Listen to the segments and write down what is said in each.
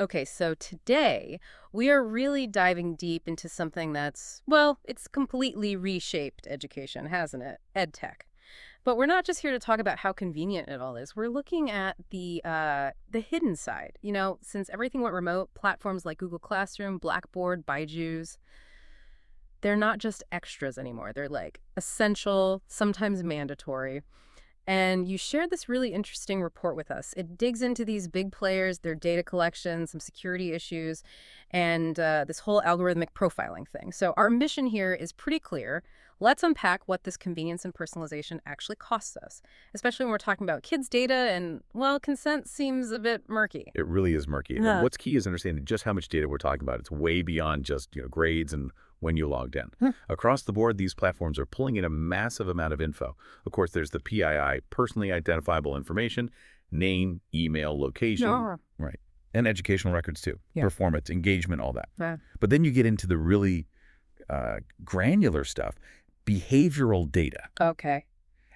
Okay, so today we are really diving deep into something that's, well, it's completely reshaped education, hasn't it? EdTech. But we're not just here to talk about how convenient it all is. We're looking at the hidden side. Since everything went remote, platforms like Google Classroom, Blackboard, Byju's, they're not just extras anymore. They're like essential, sometimes mandatory. And you shared this really interesting report with us. It digs into these big players, their data collection, some security issues, and this whole algorithmic profiling thing. So our mission here is pretty clear. Let's unpack what this convenience and personalization actually costs us, especially when we're talking about kids' data and, well, consent seems a bit murky. It really is murky. And what's key is understanding just how much data we're talking about. It's way beyond just grades and when you logged in. Across the board, these platforms are pulling in a massive amount of info. Of course, there's the PII, personally identifiable information, name, email, location, right, and educational records too, performance, engagement, all that. But then you get into the really granular stuff, behavioral data. Okay.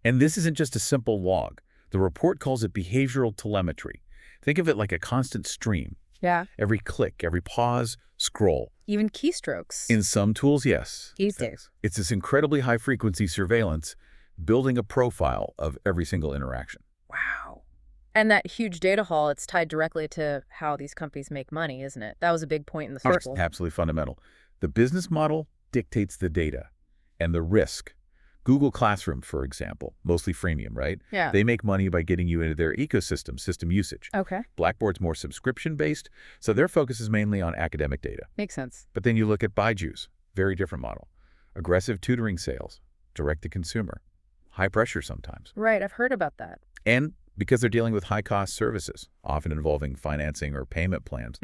And this isn't just a simple log. The report calls it behavioral telemetry. Think of it like a constant stream. Yeah. Every click, every pause, scroll. Even keystrokes. In some tools, yes. These days. It's this incredibly high-frequency surveillance, building a profile of every single interaction. Wow. And that huge data haul, it's tied directly to how these companies make money, isn't it? That was a big point in the circle. Absolutely fundamental. The business model dictates the data and the risk. Google Classroom, for example, mostly freemium, right? Yeah. They make money by getting you into their ecosystem, system usage. Okay. Blackboard's more subscription-based, so their focus is mainly on academic data. Makes sense. But then you look at Byju's, very different model. Aggressive tutoring sales, direct-to-consumer, high pressure sometimes. Right, I've heard about that. And because they're dealing with high-cost services, often involving financing or payment plans,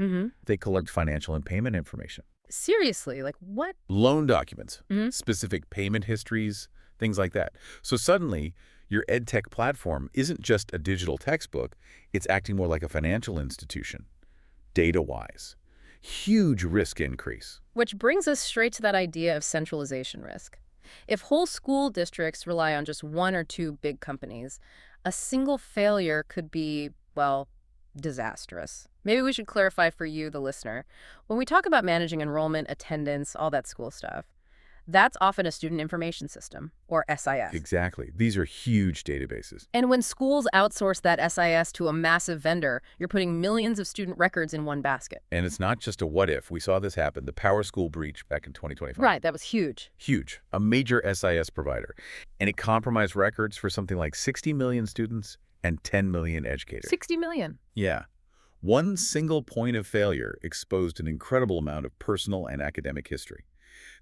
they collect financial and payment information. Seriously, like what? Loan documents, specific payment histories, things like that. So suddenly, your EdTech platform isn't just a digital textbook, it's acting more like a financial institution, data-wise. Huge risk increase. Which brings us straight to that idea of centralization risk. If whole school districts rely on just one or two big companies, a single failure could be, well, disastrous. Maybe we should clarify for you, the listener. When we talk about managing enrollment, attendance, all that school stuff, that's often a student information system, or SIS. Exactly. These are huge databases. And when schools outsource that SIS to a massive vendor, you're putting millions of student records in one basket. And it's not just a what if. We saw this happen, the Power School breach back in 2025. Right, that was huge. Huge. A major SIS provider. And it compromised records for something like 60 million students and 10 million educators. 60 million. Yeah. One single point of failure exposed an incredible amount of personal and academic history.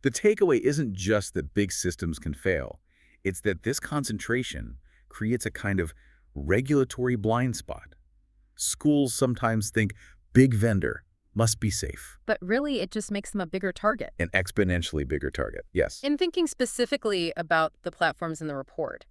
The takeaway isn't just that big systems can fail. It's that this concentration creates a kind of regulatory blind spot. Schools sometimes think big vendor must be safe. But really, it just makes them a bigger target. An exponentially bigger target, yes. In thinking specifically about the platforms in the report,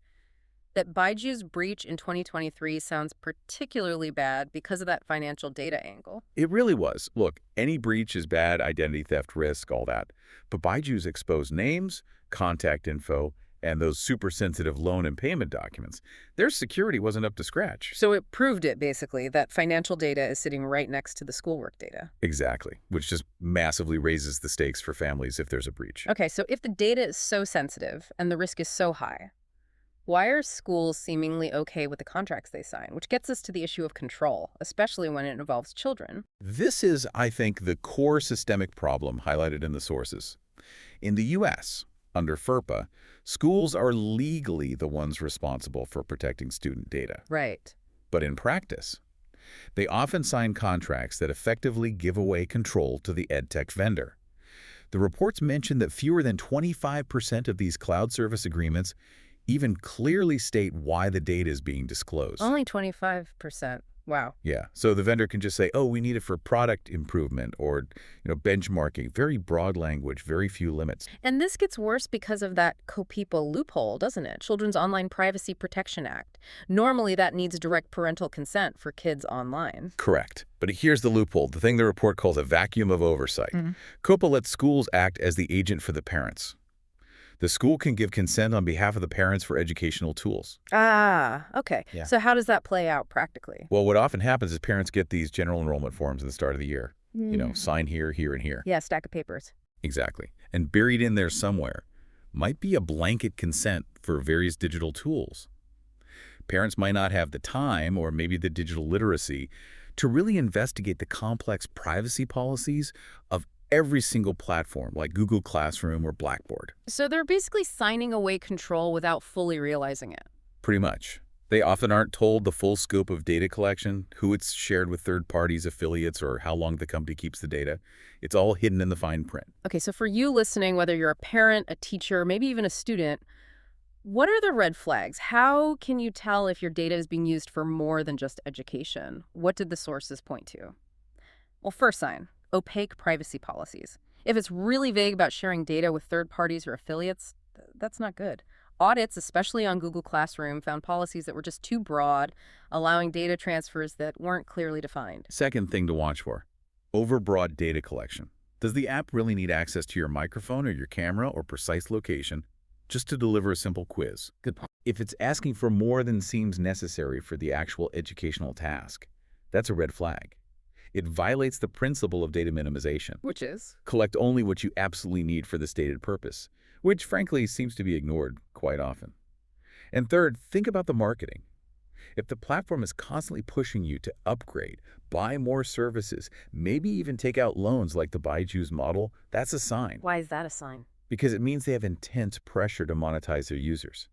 that Byju's breach in 2023 sounds particularly bad because of that financial data angle. It really was. Look, any breach is bad, identity theft, risk, all that. But Byju's exposed names, contact info, and those super sensitive loan and payment documents. Their security wasn't up to scratch. So it proved it, basically, that financial data is sitting right next to the schoolwork data. Exactly, which just massively raises the stakes for families if there's a breach. Okay, so if the data is so sensitive and the risk is so high, why are schools seemingly okay with the contracts they sign? Which gets us to the issue of control, especially when it involves children. This is, I think, the core systemic problem highlighted in the sources. In the U.S., under FERPA, schools are legally the ones responsible for protecting student data. Right. But in practice, they often sign contracts that effectively give away control to the EdTech vendor. The reports mention that fewer than 25% of these cloud service agreements even clearly state why the data is being disclosed. Only 25%. Wow. Yeah. So the vendor can just say, oh, we need it for product improvement or, benchmarking. Very broad language, very few limits. And this gets worse because of that COPPA loophole, doesn't it? Children's Online Privacy Protection Act. Normally, that needs direct parental consent for kids online. Correct. But here's the loophole, the thing the report calls a vacuum of oversight. COPPA lets schools act as the agent for the parents. The school can give consent on behalf of the parents for educational tools. Ah, okay. Yeah. So how does that play out practically? Well, what often happens is parents get these general enrollment forms at the start of the year. Sign here, here, and here. Yeah, stack of papers. Exactly. And buried in there somewhere might be a blanket consent for various digital tools. Parents might not have the time or maybe the digital literacy to really investigate the complex privacy policies of every single platform like Google Classroom or Blackboard. So they're basically signing away control without fully realizing it. Pretty much. They often aren't told the full scope of data collection, who it's shared with third parties, affiliates, or how long the company keeps the data. It's all hidden in the fine print. Okay, so for you listening, whether you're a parent, a teacher, maybe even a student, what are the red flags? How can you tell if your data is being used for more than just education? What did the sources point to? Well, first sign, opaque privacy policies. If it's really vague about sharing data with third parties or affiliates, that's not good. Audits, especially on Google Classroom, found policies that were just too broad, allowing data transfers that weren't clearly defined. Second thing to watch for, overbroad data collection. Does the app really need access to your microphone or your camera or precise location just to deliver a simple quiz? Good point. If it's asking for more than seems necessary for the actual educational task, that's a red flag. It violates the principle of data minimization. Which is? Collect only what you absolutely need for the stated purpose, which frankly seems to be ignored quite often. And third, think about the marketing. If the platform is constantly pushing you to upgrade, buy more services, maybe even take out loans like the Byju's model, that's a sign. Why is that a sign? Because it means they have intense pressure to monetize their users.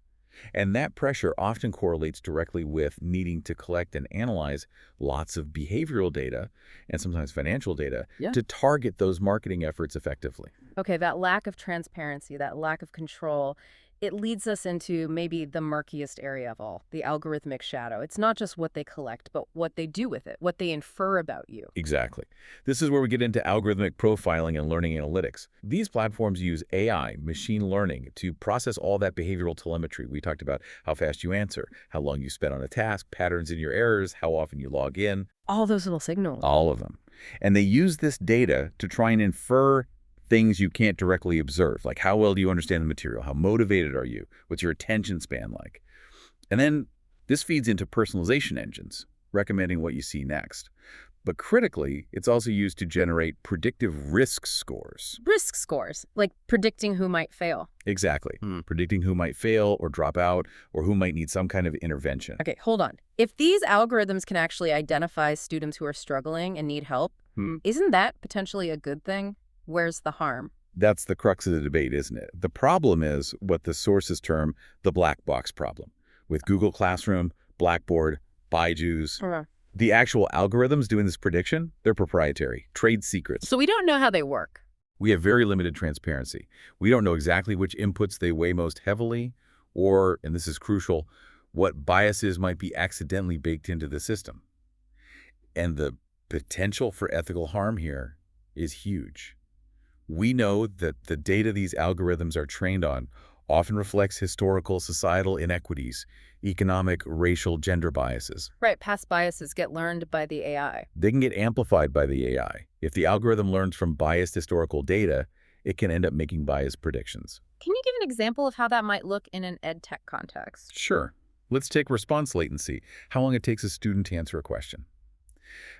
And that pressure often correlates directly with needing to collect and analyze lots of behavioral data and sometimes financial data to target those marketing efforts effectively. Okay, that lack of transparency, that lack of control, it leads us into maybe the murkiest area of all, the algorithmic shadow. It's not just what they collect, but what they do with it, what they infer about you. Exactly. This is where we get into algorithmic profiling and learning analytics. These platforms use AI, machine learning, to process all that behavioral telemetry. We talked about how fast you answer, how long you spend on a task, patterns in your errors, how often you log in. All those little signals. All of them. And they use this data to try and infer things you can't directly observe, like how well do you understand the material, how motivated are you, what's your attention span like. And then this feeds into personalization engines, recommending what you see next. But critically, it's also used to generate predictive risk scores. Risk scores, like predicting who might fail. Exactly. Predicting who might fail or drop out or who might need some kind of intervention. Okay, hold on. If these algorithms can actually identify students who are struggling and need help, isn't that potentially a good thing? Where's the harm? That's the crux of the debate, isn't it? The problem is what the sources term the black box problem. With Google Classroom, Blackboard, Byju's, the actual algorithms doing this prediction, they're proprietary, trade secrets. So we don't know how they work. We have very limited transparency. We don't know exactly which inputs they weigh most heavily or, and this is crucial, what biases might be accidentally baked into the system. And the potential for ethical harm here is huge. We know that the data these algorithms are trained on often reflects historical societal inequities, economic, racial, gender biases. Right, past biases get learned by the AI. They can get amplified by the AI. If the algorithm learns from biased historical data, it can end up making biased predictions. Can you give an example of how that might look in an EdTech context? Sure. Let's take response latency, how long it takes a student to answer a question.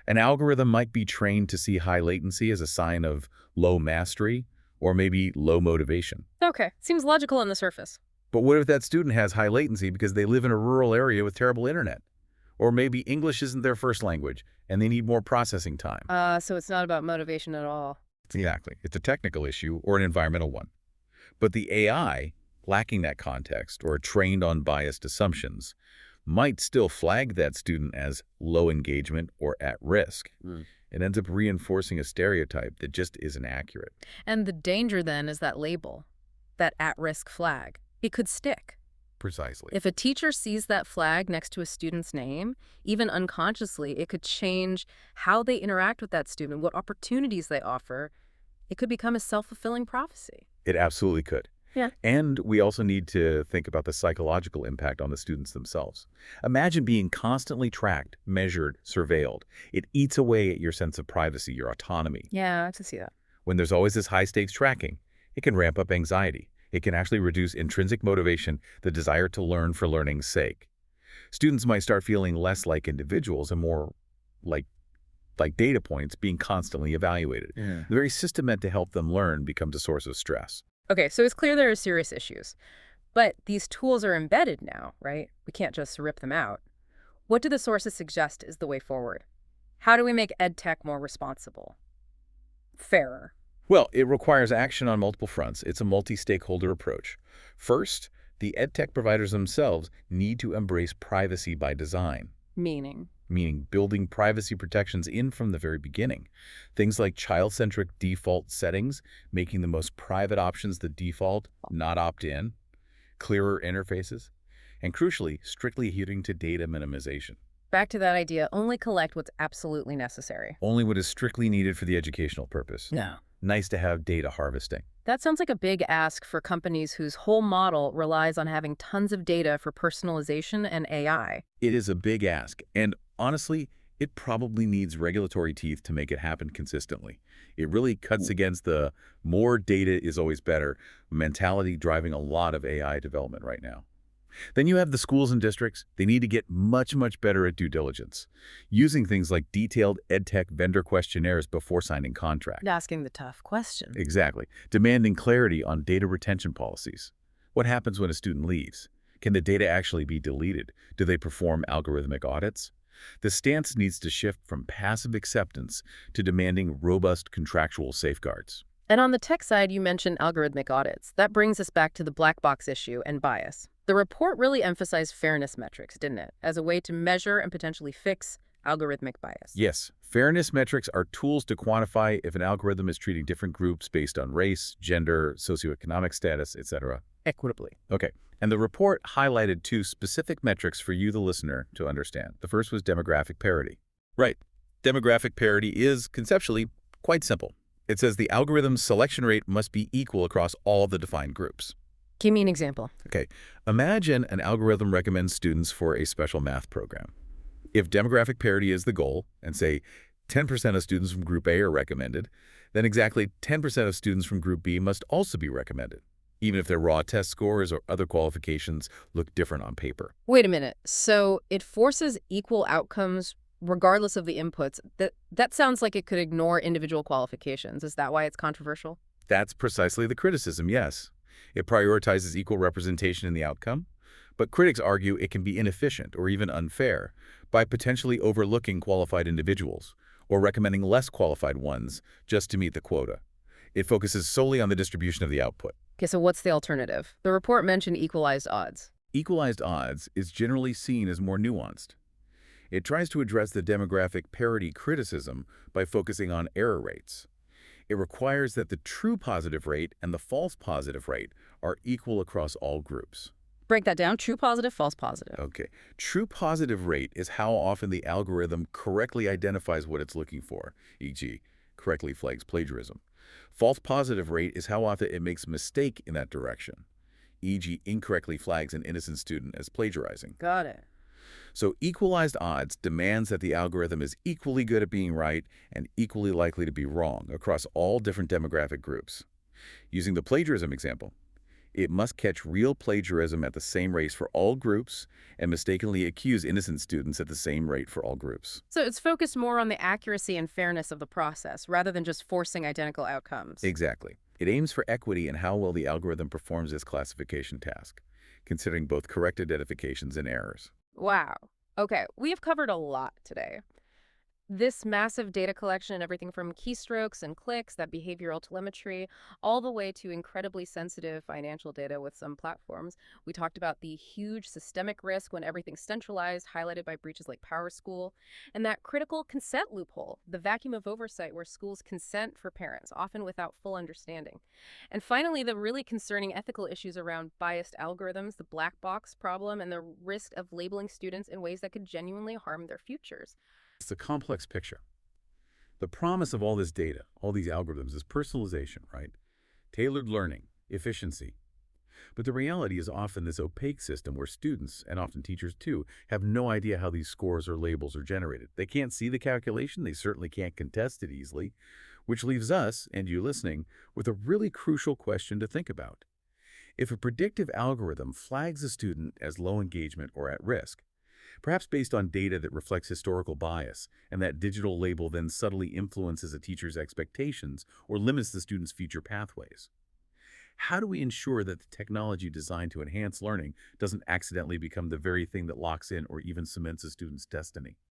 An algorithm might be trained to see high latency as a sign of low mastery or maybe low motivation. Okay, seems logical on the surface. But what if that student has high latency because they live in a rural area with terrible internet? Or maybe English isn't their first language and they need more processing time. So it's not about motivation at all. Exactly. It's a technical issue or an environmental one. But the AI, lacking that context or trained on biased assumptions, might still flag that student as low engagement or at risk. It ends up reinforcing a stereotype that just isn't accurate. And the danger then is that label, that at-risk flag. It could stick. Precisely. If a teacher sees that flag next to a student's name, even unconsciously, it could change how they interact with that student, what opportunities they offer. It could become a self-fulfilling prophecy. It absolutely could. Yeah. And we also need to think about the psychological impact on the students themselves. Imagine being constantly tracked, measured, surveilled. It eats away at your sense of privacy, your autonomy. Yeah, I can see that. When there's always this high-stakes tracking, it can ramp up anxiety. It can actually reduce intrinsic motivation, the desire to learn for learning's sake. Students might start feeling less like individuals and more like data points being constantly evaluated. Yeah. The very system meant to help them learn becomes a source of stress. Okay, so it's clear there are serious issues. But these tools are embedded now, right? We can't just rip them out. What do the sources suggest is the way forward? How do we make EdTech more responsible? Fairer. Well, it requires action on multiple fronts. It's a multi-stakeholder approach. First, the EdTech providers themselves need to embrace privacy by design, Meaning? meaning building privacy protections in from the very beginning. Things like child-centric default settings, making the most private options the default, not opt-in, clearer interfaces, and crucially, strictly adhering to data minimization. Back to that idea, only collect what's absolutely necessary. Only what is strictly needed for the educational purpose. No. Nice to have data harvesting. That sounds like a big ask for companies whose whole model relies on having tons of data for personalization and AI. It is a big ask, and honestly, it probably needs regulatory teeth to make it happen consistently. It really cuts against the more data is always better mentality driving a lot of AI development right now. Then you have the schools and districts. They need to get much, much better at due diligence, using things like detailed EdTech vendor questionnaires before signing contracts. Asking the tough question. Exactly. Demanding clarity on data retention policies. What happens when a student leaves? Can the data actually be deleted? Do they perform algorithmic audits? The stance needs to shift from passive acceptance to demanding robust contractual safeguards. And on the tech side, you mentioned algorithmic audits. That brings us back to the black box issue and bias. The report really emphasized fairness metrics, didn't it, as a way to measure and potentially fix algorithmic bias. Yes, fairness metrics are tools to quantify if an algorithm is treating different groups based on race, gender, socioeconomic status, etc. equitably. Okay, and the report highlighted two specific metrics for you, the listener, to understand. The first was demographic parity. Right. Demographic parity is, conceptually, quite simple. It says the algorithm's selection rate must be equal across all the defined groups. Give me an example. Okay, imagine an algorithm recommends students for a special math program. If demographic parity is the goal, and say 10% of students from Group A are recommended, then exactly 10% of students from Group B must also be recommended, even if their raw test scores or other qualifications look different on paper. Wait a minute. So it forces equal outcomes regardless of the inputs. That sounds like it could ignore individual qualifications. Is that why it's controversial? That's precisely the criticism, yes. It prioritizes equal representation in the outcome, but critics argue it can be inefficient or even unfair by potentially overlooking qualified individuals or recommending less qualified ones just to meet the quota. It focuses solely on the distribution of the output. Okay, so what's the alternative? The report mentioned equalized odds. Equalized odds is generally seen as more nuanced. It tries to address the demographic parity criticism by focusing on error rates. It requires that the true positive rate and the false positive rate are equal across all groups. Break that down. True positive, false positive. Okay. True positive rate is how often the algorithm correctly identifies what it's looking for, e.g., correctly flags plagiarism. False positive rate is how often it makes a mistake in that direction, e.g., incorrectly flags an innocent student as plagiarizing. Got it. So equalized odds demands that the algorithm is equally good at being right and equally likely to be wrong across all different demographic groups. Using the plagiarism example, it must catch real plagiarism at the same rate for all groups and mistakenly accuse innocent students at the same rate for all groups. So it's focused more on the accuracy and fairness of the process rather than just forcing identical outcomes. Exactly. It aims for equity in how well the algorithm performs its classification task, considering both correct identifications and errors. Wow. Okay, we have covered a lot today. This massive data collection, everything from keystrokes and clicks, that behavioral telemetry, all the way to incredibly sensitive financial data with some platforms. We talked about the huge systemic risk when everything's centralized, highlighted by breaches like PowerSchool, and that critical consent loophole, the vacuum of oversight where schools consent for parents, often without full understanding. And finally, the really concerning ethical issues around biased algorithms, the black box problem, and the risk of labeling students in ways that could genuinely harm their futures. It's a complex picture. The promise of all this data, all these algorithms, is personalization, right? Tailored learning, efficiency. But the reality is often this opaque system where students, and often teachers too, have no idea how these scores or labels are generated. They can't see the calculation, they certainly can't contest it easily, which leaves us, and you listening, with a really crucial question to think about. If a predictive algorithm flags a student as low engagement or at risk, perhaps based on data that reflects historical bias, and that digital label then subtly influences a teacher's expectations or limits the student's future pathways. How do we ensure that the technology designed to enhance learning doesn't accidentally become the very thing that locks in or even cements a student's destiny?